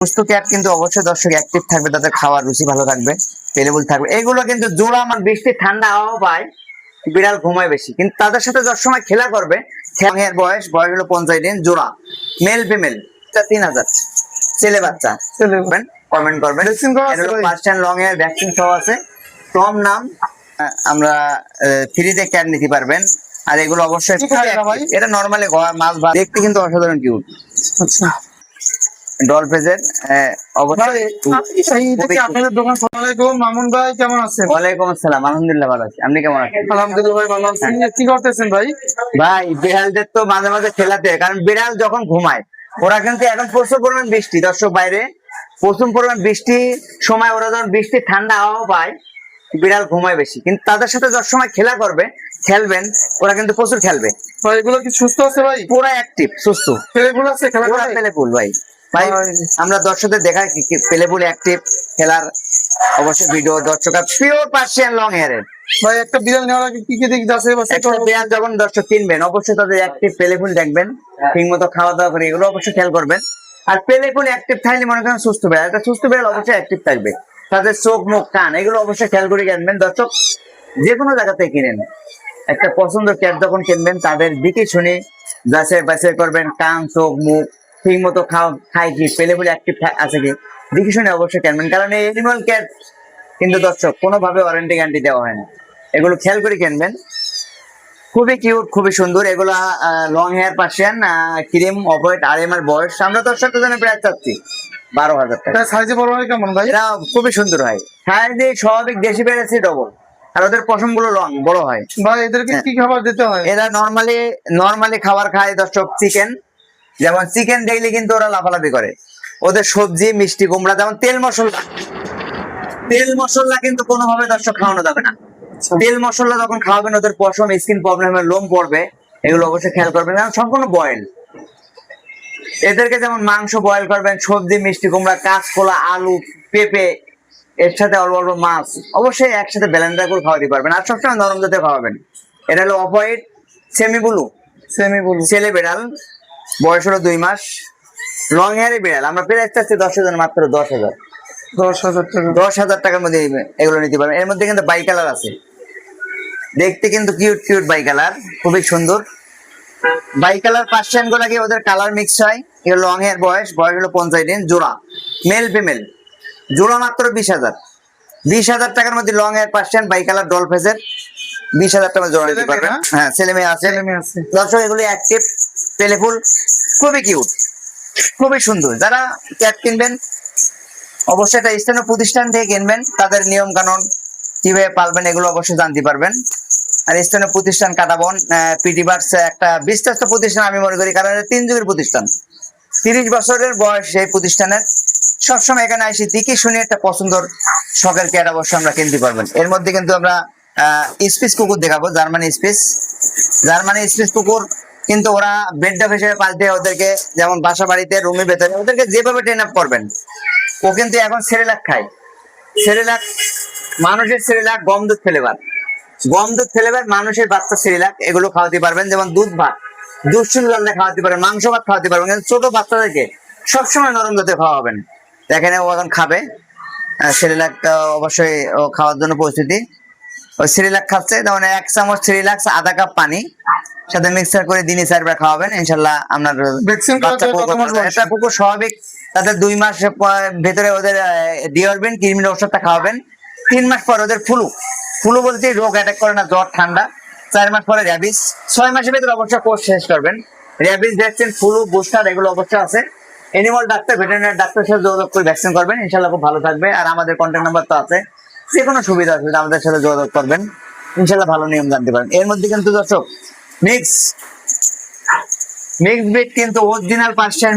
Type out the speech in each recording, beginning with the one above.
সুস্থ ক্যাট কিন্তু অবশ্যই দর্শক অ্যাক্টিভ থাকবে, তাদের খাওয়ার রুচি ভালো থাকবে, পেলেবল থাকবে। এগুলো কিন্তু জোড়া আমার বৃষ্টি ঠান্ডা আবহাওয়া পায়, বিড়াল ঘুমায় বেশি, কিন্তু তাদের সাথে যত সময় খেলা করবে। এর বয়স হলো 50 দিন, জোড়া মেল ফিমেল 3000 ছেলে বাচ্চা। কমেন্ট করবেন। পার্সিয়ান লং হেয়ার ভ্যাকসিন সহ আছে, কম নাম আমরা ফ্রিতে ক্যাট নিতে পারবেন। আর এগুলো অবশ্যই এটা নরমালি মাছ দেখতে কিন্তু অসাধারণ কিউট। আচ্ছা ডলফেজের আপনাদের দোকান। আসসালামাইকুম মামুন ভাই, কেমন আছেন? ওয়ালাইকুম আসসালাম, আলহামদুলিল্লাহ ভালো আছি। আপনি কেমন আছেন? আলহামদুলিল্লাহ ভাই ভালো আছি। কি করতেছেন ভাই? ভাই বিড়ালদের তো মাঝে মাঝে খেলাতে, কারণ বিড়াল যখন ঘুমায় ওরা কিন্তু এখন প্রচুর পরিমাণ বৃষ্টি, দর্শক বাইরে প্রচুর পরিমাণ বৃষ্টি সময় ওরা যখন বৃষ্টি ঠান্ডা আবহাওয়া পায়, বিড়াল ঘুমায় বেশি, কিন্তু তাদের সাথে যত সময় খেলা করবে খেলবেন, ওরা কিন্তু প্রচুর খেলবে। ভাই এগুলো কি সুস্থ আছে ভাই? পুরা অ্যাক্টিভ সুস্থ ছেলেগুলো আছে খেলা করে? পেলেফুল ভাই। ভাই আমরা দর্শকদের দেখাই পেলেফুল অ্যাক্টিভ খেলার অবশ্যই ভিডিও দর্শক। পিওর পার্সিয়ান লং হেয়ারের ভাই একটা বিড়াল নেওয়ার আগে কি কি দিক আছে? একটা বিড়াল যখন দর্শক কিনবেন অবশ্যই তাদের অ্যাক্টিভ পেলেফুল দেখবেন, ঠিক মতো খাওয়া দাওয়া করে এগুলো অবশ্যই খেয়াল করবেন। আর পেলেফুল অ্যাক্টিভ থাকলে মনে করেন সুস্থ বিড়াল, একটা সুস্থ বিড়াল অবশ্যই অ্যাক্টিভ থাকবে, তাদের চোখ মুখ কান এগুলো অবশ্যই খেয়াল করে কিনবেন দর্শক। যে কোনো জায়গাতে কিনেন, একটা পছন্দ ক্যাট যখন কিনবেন তাদের দিকে শুনে যাচাই বাছাই করবেন, কান চোখ মুখ ঠিক মতো খায় কি, পেলেফুল অ্যাক্টিভ আছে কি দেখে শুনে অবশ্যই কিনবেন। কারণ এই এনিমাল ক্যাট কিন্তু দর্শক কোনোভাবে ওয়ারেন্টি গ্যারান্টি দেওয়া হয় না, এগুলো খেয়াল করে কিনবেন। খুবই কিউট, খুবই সুন্দর এগুলো। লং হেয়ার পার্সিয়ান ক্রিম অপয়েট আর এর বয়স আমরা দর্শক জন্য প্রায় চাচ্ছি 12,000 টাকা। সাইজে বড় হয় কেমন ভাই? এরা খুবই সুন্দর হয়, সাইজে স্বাভাবিক দেশি বেড়েছে ডবল, আর ওদের পশম গুলো লং বড় হয়। ভাই এদেরকে কি খাবার দিতে হয়? এরা নর্মালি খাবার খায় দর্শক, চিকেন, যেমন চিকেন ডেইলি কিন্তু ওরা লাফালাফি করে। ওদের সবজি মিষ্টি কুমড়া, যেমন তেল মশলা কিন্তু কোনোভাবে দর্শক খাওয়ানো যাবে না। তেল মশলা যখন খাওয়াবেন ওদের পশম স্কিন প্রবলেমের লোম পড়বে, এগুলো অবশ্যই খেয়াল করবেন, কারণ সম্পূর্ণ বয়েল। এদেরকে যেমন মাংস বয়েল করবেন, সবজি মিষ্টি কুমড়া কাঁচকলা আলু পেঁপে এর সাথে অল্প অল্প মাছ অবশ্যই একসাথে ব্লেন্ডার করে খাওয়াতে পারবেন। আর সবসময় নরম জাতীয় খাওয়াবেন। এটা হলো অপয়েড সেমি ব্লু ছেলে বিড়াল, বয়স হলো 2 মাস, লং হেয়ারের বিড়াল। আমরা প্রাইস চাচ্ছি 10,000, মাত্র 10,000 টাকা। 10,000 টাকার মধ্যে এগুলো নিতে পারবেন। এর মধ্যে কিন্তু বাই কালার আছে, দেখতে কিন্তু কিউট বাই কালার, খুবই সুন্দর বাই কালার। পার্সিয়ান গুলা কি ওদের কালার মিক্স হয়। এগুলো লং হেয়ার, বয়স হলো 50 দিন, জোড়া মেল ফিমেল, জোড়া মাত্র 20,000 টাকার মধ্যে long hair Persian bi colour ডলফেজের 20,000 টাকা জোড়া নিতে পারবেন। হ্যাঁ ছেলে মেয়ে আছে দর্শক। এগুলো অ্যাক্টিভ পেলেফুল, খুবই কিউট, খুবই সুন্দর। যারা ক্যাট কিনবেন অবশ্যই একটা স্থানীয় প্রতিষ্ঠান থেকে কিনবেন, তাদের নিয়ম কানুন কিভাবে পালবেন এগুলো অবশ্যই জানতে পারবেন। আর স্থানীয় প্রতিষ্ঠান কাটাবন পিটিবার্স একটা বিশ্বস্ত প্রতিষ্ঠান আমি মনে করি, কারণ 3 যুগের প্রতিষ্ঠান, 30 বছরের বয়স এই প্রতিষ্ঠানের। সবসময় এখানে আসি দেখে শুনে একটা পছন্দর শখের ক্যাট অবশ্যই আমরা কিনতে পারবেন। এর মধ্যে কিন্তু আমরা স্পিস কুকুর দেখাবো, জার্মানি স্পিস কুকুর। কিন্তু ওরা বেডডপ হিসেবে পাল্টে ওদেরকে, যেমন বাসা বাড়িতে রুমের ভেতরে ওদেরকে যেভাবে ট্রেন আপ করবেন, ও কিন্তু এখন সেরেলাক খায়। সেরেলাক মানুষের সেরেলাক, গম দুধ ফ্লেভার মানুষের বাচ্চা সেরেলাক, এগুলো খাওয়াতে পারবেন। যেমন দুধ ভাত, দুধ রান্না খাওয়াতে পারবেন, মাংস ভাত খাওয়াতে পারবেন। কিন্তু ছোট বাচ্চাদেরকে সবসময় নরম জাতীয় খাওয়াবেন। দেখেন ও এখন খাবে সেরেলাক, অবশ্যই ও খাওয়ার জন্য প্রস্তুতি। ওই সেরেলাক খাচ্ছে, যেমন 1 চামচ সেরেলাক, আধা কাপ পানি সাথে মিক্সার করে দিনে 4 বার খাওয়াবেন, ইনশাল্লাহ আপনার একটা কুকুর স্বাভাবিক তাদের 2 মাস ভেতরে ওদের ডিওরবেন কৃমির ওষুধটা খাওয়াবেন। 3 মাস পর ওদের ফ্লু বলতে রোগ অ্যাটাক করে না, জ্বর ঠান্ডা। 4 মাস পরে র্যাবিস, 6 মাসের ভেতরে অবশ্যই কোর্স শেষ করবেন। র্যাবিস ভ্যাকসিন, ফ্লু বুস্টার এগুলো অবশ্যই আছে। এনিমাল ডাক্তার, ভেটেরিনারি ডাক্তারের সাথে যোগাযোগ করে ভ্যাকসিন করবেন, ইনশাল্লাহ খুব ভালো থাকবে। আর আমাদের কন্ট্যাক্ট নাম্বার তো আছে, যে কোনো সুবিধা অসুবিধা আমাদের সাথে যোগাযোগ করবেন, ইনশাল্লাহ ভালো নিয়ম জানতে পারেন। এর মধ্যে কিন্তু দর্শক মিক্স বিট কিন্তু original Persian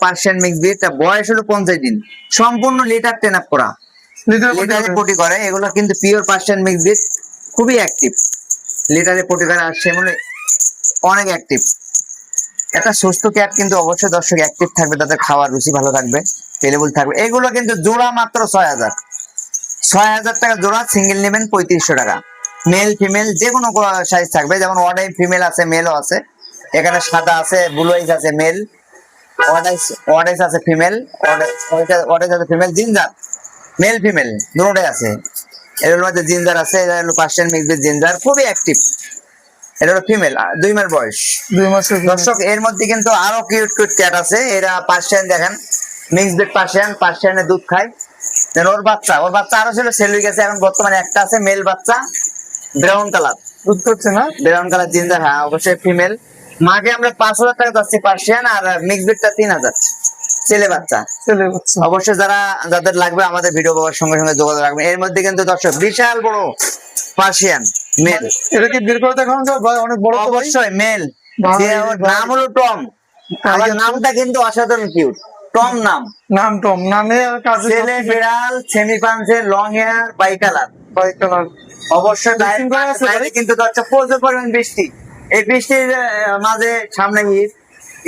Persian mix beat, বয়স হলো 50 দিন, সম্পূর্ণ লিটার ট্রেন আপ করা, লিটারে পটি করে। এগুলো কিন্তু পিওর পার্সিয়ান মিক্স বিট, খুবই অ্যাক্টিভ, লিটারে পটি করে। আর সেগুলো অনেক অ্যাক্টিভ। একটা সুস্থ ক্যাট কিন্তু অবশ্যই দর্শক অ্যাক্টিভ থাকবে, তাদের খাওয়ার রুচি ভালো থাকবে, পেলেবল থাকবে। এগুলো কিন্তু জোড়া মাত্র 6,000 টাকা জোড়া, সিঙ্গেল নেবেন 3500 টাকা। মেল ফিমেল যে কোনো সাইজ থাকবে, যেমন ওয়ার্ডাই ফিমেল আছে, মেলও আছে। এখানে সাদা আছে, ব্লু আইস আছে মেল, অরেঞ্জ আছে ফিমেল, অরেঞ্জ আছে ফিমেল, জিঞ্জার মেল ফিমেল দুটোই আছে। এর মধ্যে জিঞ্জার আছে, এটা হলো পার্সিয়ান মিক্স উইথ জিঞ্জার, খুবই অ্যাক্টিভ। এটা হলো ফিমেল, 2 মাস বয়স। 2 মাসের দর্শক এর মধ্যে কিন্তু আরো কিউট কিউট ক্যাট আছে। এরা পার্সিয়ান, দেখেন মিক্স উইথ পার্সিয়ানের দুধ খায়। দেন ওর বাচ্চা আরো ছিল, সেল হয়ে গেছে। এখন বর্তমানে একটা আছে মেল বাচ্চা, ব্রাউন কালার, দুধ করছে না? ব্রাউন কালার জিঞ্জার, হ্যাঁ অবশ্যই ফিমেল। মাকে আমরা 5,000 টাকা যাচ্ছি পার্সিয়ান, আর মিক্স বিটটা 3,000 ছেলে বাচ্চা। ছেলে বাচ্চা। অবশ্যই যাদের লাগবে আমাদের ভিডিও পাওয়ার সঙ্গে সঙ্গে যোগাযোগ রাখবেন। এর মধ্যে কিন্তু দর্শক বিশাল বড় পার্সিয়ান মেল। এটা কি বের করে দেখানো যায় ভাই? অনেক বড় তো ভাই। অবশ্যই মেল। ভাই, ওর নাম হলো টম। আমার নামটা কিন্তু অসাধারণ কিউট, টম নাম। নাম টম, নামে আর কাজে ছেলে বিড়াল, সেমি পাঞ্চে, long hair, bi colour. Bi colour. অবশ্যই Dressing করা আছে ভাই? কিন্তু দর্শক প্রচুর পরিমাণ বৃষ্টি। এই বৃষ্টির মাঝে সামনে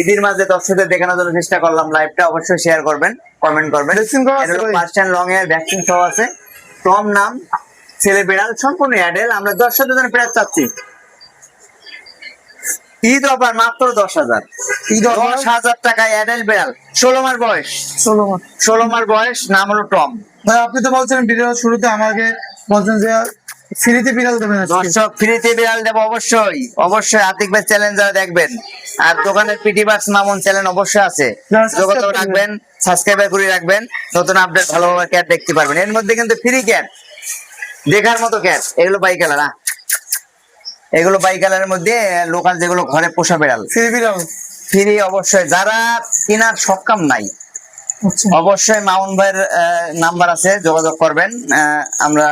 ঈদের মাঝে দর্শকদের দেখানোর জন্য চেষ্টা করলাম। লাইভটা অবশ্যই শেয়ার করবেন, কমেন্ট করবেন। Dressing করা আছে ভাই? পার্সিয়ান লং হেয়ার ভ্যাকসিন সহ আছে। টম নাম, ছেলে বিড়াল, সম্পূর্ণ অ্যাডেল। আমরা দর্শকদের জন্য প্রায় চাচ্ছি ঈদ অফার মাত্র 10,000। ঈদ অফার? 10,000 টাকায় অ্যাডেল বিড়াল, 16 মাস বয়স। 16 মাস। 16 মাস বয়স, নাম হলো টম। ভাই আপনি তো বলছেন ভিডিও শুরুতে আমাকে বলছেন যে ফ্রিতে বিড়াল দেবেন আজকে। দর্শক ফ্রিতে বিড়াল দেবো অবশ্যই। অবশ্যই আতিক ভাই চ্যালেঞ্জ যারা দেখবেন, আর দোকানের পিটি বাক্স মামুন চ্যানেল অবশ্যই আছে, যারা subscribe যোগাযোগ করবেন। রাখবেন, সাবস্ক্রাইব করে রাখবেন, নতুন আপডেট ভালোভাবে ক্যাট দেখতে পারবেন। এর মধ্যে কিন্তু ফ্রি ক্যাট, দেখার মতো ক্যাট। এগুলো বাই কালার, এগুলো বাই কালারের মধ্যে লোকাল যেগুলো ঘরে পোষা বিড়াল, ফ্রি বিড়াল। ফ্রি। অবশ্যই যারা কেনার সক্ষম নাই, আচ্ছা। অবশ্যই মামুন ভাইয়ের নাম্বার আছে, যোগাযোগ করবেন। আমরা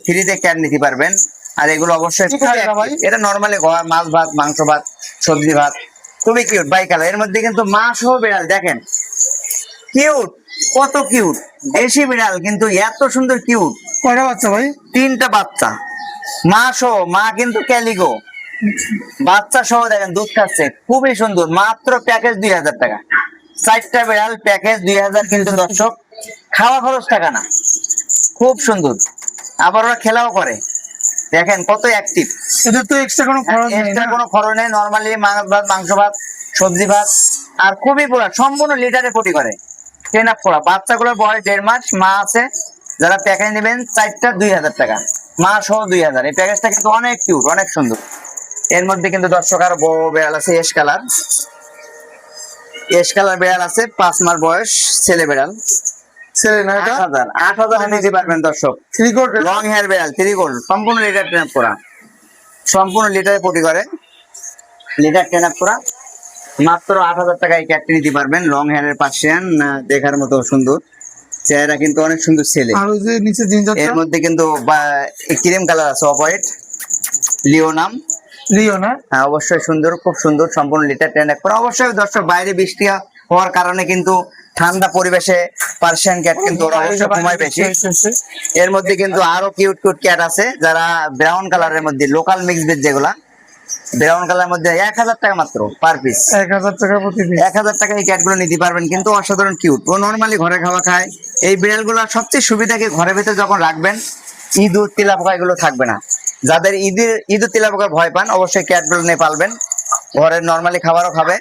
ফ্রিতে ক্যাট নিতে পারবেন। আর এগুলো অবশ্যই কি খায় এরা ভাই? এটা নরমালি মাছ ভাত, মাংস ভাত, সবজি ভাত, খুবই কিউট বাই কালার। এর মধ্যে কিন্তু মা সহ বিড়াল, দেখেন কিউট, কত কিউট দেশি বিড়াল, কিন্তু এত সুন্দর কিউট। কয়টা বাচ্চা ভাই? 3টা বাচ্চা, মা সহ। মা কিন্তু ক্যালিগো, বাচ্চা সহ দেখেন দুধ খাচ্ছে, খুবই সুন্দর। মাত্র প্যাকেজ 2,000 টাকা। 4টা বিড়াল প্যাকেজ 2,000, কিন্তু দর্শক খাওয়া খরচ টাকা না, খুব সুন্দর। আবার ওরা খেলাও করে, দেখেন কত অ্যাক্টিভ। এদের তো এক্সট্রা কোনো খরচ নেই এক্সট্রা না? কোনো খরচ নেই, নর্মালি মাছ ভাত, মাংস ভাত, সবজি ভাত। আর খুবই পুরা সম্পূর্ণ লিটারে পটি করে, ট্রেন আপ করা। বাচ্চাগুলোর বয়স 1.5 মাস। মা আছে, যারা প্যাকেজ নেবেন 4টা 2,000 টাকা, মা সহ 2,000। এই প্যাকেজটা কিন্তু অনেক কিউট, অনেক সুন্দর। এর মধ্যে কিন্তু দর্শক আরো বড় বিড়াল আছে, এস কালার বিড়াল আছে, 5 মাস বয়স, ছেলে বিড়াল। ছেলে না এটা? 8,000 নিতে পারবেন দর্শক। Three coat. লং হেয়ার বিড়াল, 3 গোল্ড, সম্পূর্ণ লিটার ট্রেন আপ করা, সম্পূর্ণ লিটারে পটি করে, লিটার ট্রেন আপ করা। মাত্র 8,000 টাকায় ক্যাটটি নিতে পারবেন। লং হেয়ারের পার্সিয়ান, দেখার মতো সুন্দর, চেহারা কিন্তু অনেক সুন্দর ছেলে। আর ওই যে নিচে জিঞ্জারটা? এর মধ্যে কিন্তু ক্রিম কালার আছে, অফ হোয়াইট, লিও নাম। লিও না? হ্যাঁ অবশ্যই সুন্দর, খুব সুন্দর, সম্পূর্ণ লিটার ট্রেন আপ করা। অবশ্যই দর্শক বাইরে বৃষ্টি হওয়ার কারণে কিন্তু ঠান্ডা পরিবেশে পার্সিয়ান ক্যাট কিন্তু ওরা অবশ্যই ঘুমায় বেশি। এর মধ্যে কিন্তু আরো কিউট কিউট ক্যাট আছে, যারা ব্রাউন কালারের মধ্যে, লোকাল মিক্স ব্রিড যেগুলা ব্রাউন কালারের মধ্যে, 1,000 টাকা মাত্র পার পিস। 1,000 টাকা প্রতি পিস। 1,000 টাকা এই ক্যাটগুলো নিতে পারবেন, কিন্তু অসাধারণ কিউট। ও নর্মালি ঘরে খাওয়া খায়। এই বিড়ালগুলোর সবচেয়ে সুবিধা কি, ঘরের ভিতরে যখন রাখবেন ইঁদুর তেলাপোকা এগুলো থাকবে না। যাদের ইঁদুর তেলাপোকার ভয় পান, অবশ্যই ক্যাটগুলো নিয়ে পালবেন। ঘরের নর্মালি খাবারও খাবে,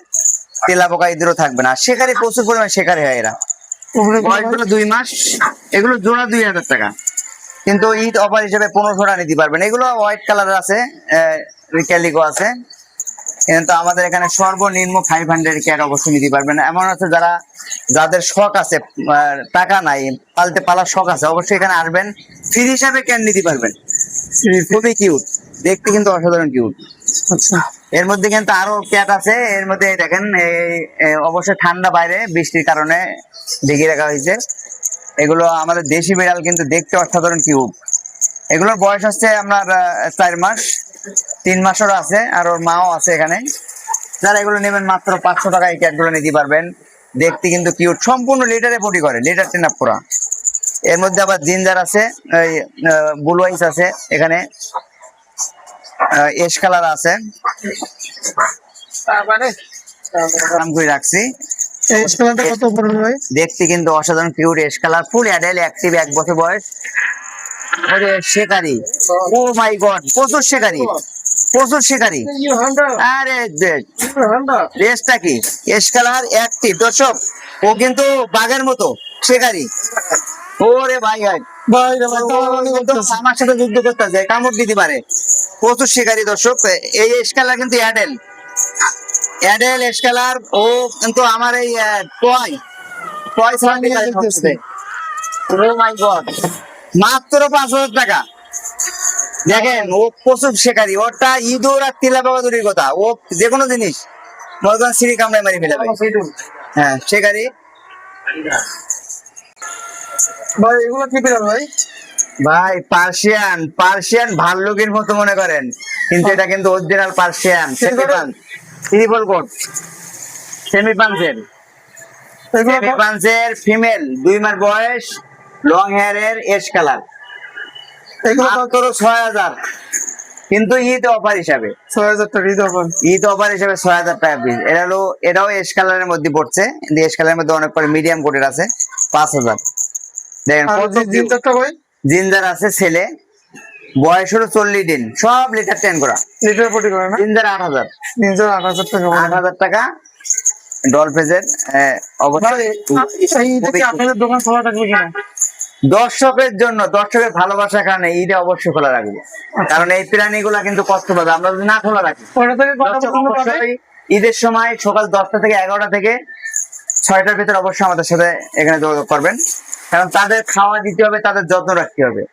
তেলাপোকা ইঁদুরও থাকবে না। শিকারি প্রচুর পরিমাণ শিকারি হয় এরা। বয়সগুলো 2 মাস। এগুলো জোড়া 2,000 টাকা, কিন্তু ঈদ অফার হিসেবে 1,500 টাকা নিতে পারবেন। এগুলো হোয়াইট কালার আছে, ক্যালিগো আছে। কিন্তু আমাদের এখানে সর্বনিম্ন 500 ক্যাট অবশ্যই নিতে পারবেন। এমন আছে যাদের শখ আছে, টাকা নাই, পালার শখ আছে, অবশ্যই এখানে আসবেন, ফ্রি হিসাবে ক্যাট নিতে পারবেন। খুবই কিউট, দেখতে কিন্তু অসাধারণ কিউট। আচ্ছা। এর মধ্যে কিন্তু আরো ক্যাট আছে। এর মধ্যে দেখেন অবশ্যই ঠান্ডা, বাইরে বৃষ্টির কারণে ঢেকে রাখা হয়েছে। এগুলো আমাদের দেশি বিড়াল, কিন্তু দেখতে অসাধারণ কিউট। এগুলোর বয়স হচ্ছে আপনার 4 মাস, 3 মাসেরও আছে, আর ওর মাও আছে এখানে। যারা এগুলো নেবেন মাত্র 500 টাকায় ক্যাটগুলো নিতে পারবেন। দেখতে কিন্তু কিউট, সম্পূর্ণ লিটারে পটি করে, লিটার ট্রেন আপ করা। এর মধ্যে আবার জিঞ্জার আছে, ব্লু আইস আছে, এখানে এশ কালার আছে, নাম করে রাখছি। এই স্কেলটা কত পড়বে ভাই? দেখতে কিন্তু অসাধারণ কিউট, এশ কালার, ফুল অ্যাডাল্ট, অ্যাক্টিভ, 1 বছর বয়স। শিকারি, ও মাই গড, প্রচুর শিকারি। প্রচুর শিকারি। আরে রেসটা কি এস কালার অ্যাক্টিভ দর্শক, ও কিন্তু বাঘের মতো শিকারি। ওরে ভাই ভাই ভাই রে ভাই, ও কিন্তু আমার সাথে যুদ্ধ করতে যায়, কামড় দিতে পারে, প্রচুর শিকারী দর্শক। এই এসকালার কিন্তু অ্যাডেল অ্যাডেল এসকালার, ও কিন্তু আমার এই টয় টয় সার্টিফিকেট। ও মাই গড, মাত্র 5,000 টাকা। দেখেন ও প্রচুর শিকারী, ওটা ইঁদুর আর তিলা বাবা দূরের কথা, ও যে কোনো জিনিস মরগান সিঁড়ি কামড়ায় মারি ফেলাবে। হ্যাঁ শিকারী। ভাই এগুলো কি বিড়াল ভাই? ভাই পার্সিয়ান, পার্সিয়ান ভাল্লুকের মতো মনে করেন, কিন্তু এটা কিন্তু original Persian triple coat semi পাঞ্চের। এগুলো সেমি পাঞ্চের ফিমেল, 2 মাস বয়স, লং হেয়ারের এশ কালার, এগুলো মাত্র 6,000, কিন্তু ঈদ অফার হিসাবে 6,000 টাকা দিতে হবে। ঈদ অফার হিসাবে 6,000 টাকা পিস। এটা হলো, এটাও এশ কালারের মধ্যে পড়ছে, কিন্তু এশ কালারের মধ্যে অনেক পরে মিডিয়াম কোটের আছে 5,000। দেখেন আর কত জিনটা ভাই? জিঞ্জার আছে ছেলে, বয়স হলো 40 দিন, সব লিটার 10 করা। লিটার পটি করে না? জিঞ্জার 8,000, 8,000 টাকা। 8,000 টাকা ডলফেজের। ভাই এই দেখি আপনাদের দোকান খোলা থাকবে কিনা? দর্শকের জন্য, দর্শকের ভালোবাসার কারণে ঈদে অবশ্যই খোলা রাখবো, কারণ এই প্রাণীগুলা কিন্তু কষ্ট পাবে আমরা যদি না খোলা রাখি। ওটা থেকে কটা দর্শক পর্যন্ত পাবে? অবশ্যই ঈদের সময় সকাল 10টা থেকে 11টা থেকে 6টার ভিতরে অবশ্যই আমাদের সাথে এখানে যোগাযোগ করবেন, কারণ তাদের খাওয়া দিতে হবে, তাদের যত্ন রাখতে হবে।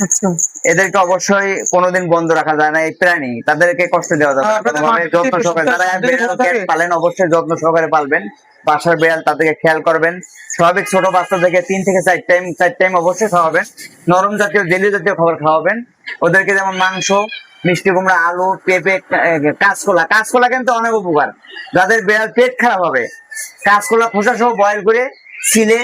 আচ্ছা, এদেরকে অবশ্যই কোনোদিন বন্ধ রাখা যায় না, এই প্রাণী তাদেরকে কষ্ট দেওয়া যাবে না। আপনাদের কোনোভাবে মাঠে যত্ন কি সহকারে, যারা তাদের বিড়াল খোলা থাকে? cat পালেন অবশ্যই যত্ন সহকারে পালবেন। বাসার বিড়াল তাদেরকে খেয়াল করবেন, স্বাভাবিক ছোট বাচ্চা থেকে 3 থেকে 4 টাইম অবশ্যই খাওয়াবেন, নরম জাতীয় জেলি জাতীয় খাবার খাওয়াবেন ওদেরকে, যেমন মাংস, মিষ্টি কুমড়া, আলু, পেঁপে, কাঁচকলা। কাঁচকলা কিন্তু অনেক উপকার, যাদের বিড়াল পেট খারাপ হবে কাঁচকলা খোসা সহ বয়েল করে ছিলে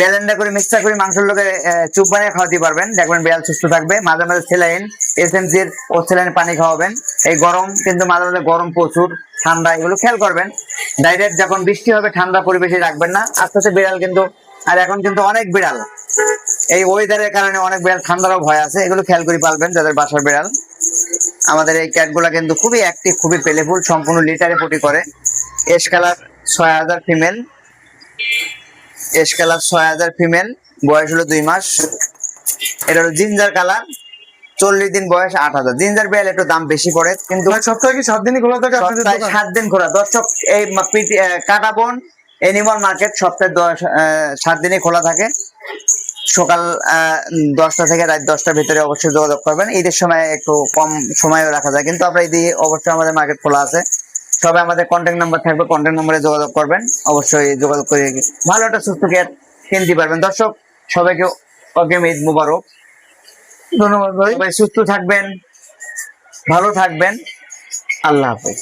ব্যালেন্ডা করে মিক্সার করে মাংসের লোকে চুপ বানিয়ে খাওয়াতে পারবেন, দেখবেন বিড়াল সুস্থ থাকবে। মাঝে মাঝে স্যালাইন, এসএমসির ও স্যালাইন পানি খাওয়াবেন। এই গরম কিন্তু মাঝে মাঝে গরম প্রচুর, ঠান্ডা, এগুলো খেয়াল করবেন। ডাইরেক্ট যখন বৃষ্টি হবে ঠান্ডা পরিবেশে রাখবেন না, আস্তে আস্তে বিড়াল কিন্তু, আর এখন কিন্তু অনেক বিড়াল এই ওয়েদারের কারণে অনেক বিড়াল ঠান্ডারও ভয় আছে, এগুলো খেয়াল করে পালবেন যাদের বাসার বিড়াল। আমাদের এই ক্যাটগুলা কিন্তু খুবই অ্যাক্টিভ, খুবই পেলেফুল, সম্পূর্ণ লিটারে পটি করে। এশ কালার 6,000 ফিমেল, এশ কালার 6,000 ফিমেল, বয়স হলো 2 মাস। এটা হলো জিঞ্জার কালার, 40 দিন বয়স, 8,000। জিঞ্জার বিড়াল একটু দাম বেশি পড়ে, কিন্তু ভাই সপ্তাহে কি 7 দিনই খোলা থাকে আপনাদের সপ্তাহে দোকান? 7 দিন খোলা। দর্শক এই কাটাবন এনিমাল মার্কেট সপ্তাহে 7 দিনই খোলা থাকে, সকাল 10টা থেকে রাত 10টার ভিতরে অবশ্যই যোগাযোগ করবেন। ঈদের সময় একটু কম সময়ও রাখা যায়, কিন্তু আমরা ঈদে অবশ্যই আমাদের মার্কেট খোলা আছে। সবাই আমাদের কন্ট্যাক্ট নাম্বার থাকবে, কন্ট্যাক্ট নাম্বারে যোগাযোগ করবেন, অবশ্যই যোগাযোগ করে ভালো একটা সুস্থ ক্যাট কিনতে পারবেন। দর্শক সবাইকে অগ্রিম ঈদ মুবারক। ধন্যবাদ ভাই। সবাই সুস্থ থাকবেন, ভালো থাকবেন, আল্লাহ হাফেজ।